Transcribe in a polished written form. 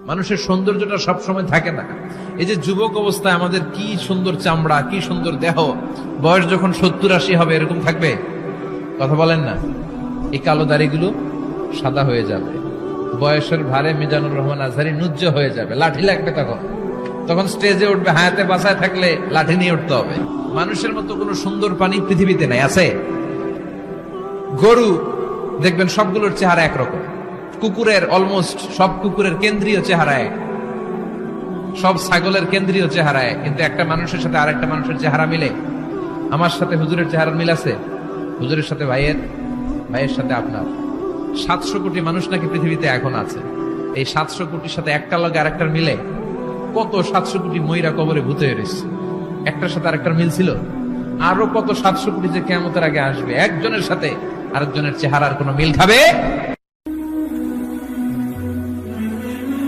মানুষের সৌন্দর্যটা সবসময় থাকে না। এই যে যুবক অবস্থায় আমাদের কি সুন্দর চামড়া, কি সুন্দর দেহ, বয়স যখন 70-80 হবে এরকম থাকবে? কথা বলেন না। এই কালো দাড়িগুলো সাদা হয়ে যাবে, বয়সের ভারে মিজানুর রহমান আজহারী নুজ্জ হয়ে যাবে, লাঠি লাগবে তখন। তখন স্টেজে উঠবে, হায়াতে বাঁচায় থাকলে লাঠি নিয়ে উঠতে হবে। মানুষের মতো কোনো সুন্দর প্রাণী পৃথিবীতে নাই, আছে? গরু দেখবেন সবগুলোর চেহারা একরকম, কুকুরের অলমোস্ট সব কুকুরের কেন্দ্রীয় চেহারা এক, সব ছাগলের কেন্দ্রীয় চেহারা এক, কিন্তু একটা মানুষের সাথে আরেকটা মানুষের চেহারা মিলে? আমার সাথে হুজুরের চেহারার মিল আছে, হুজুরের সাথে ভাইয়ের, ভাইয়ের সাথে আপনার। 700 কোটি মানুষ নাকি পৃথিবীতে এখন আছে। এই 700 কোটির সাথে একটার লগে আরেকটার মিলে? কত 700 কোটি ময়রা কবরে ভূত হয়ে রয়েছে, একটার সাথে আরেকটার মিল ছিল? আরো কত 700 কোটি যে কিয়ামতের আগে আসবে, একজনের সাথে আরেকজনের চেহারার কোনো মিল খাবে?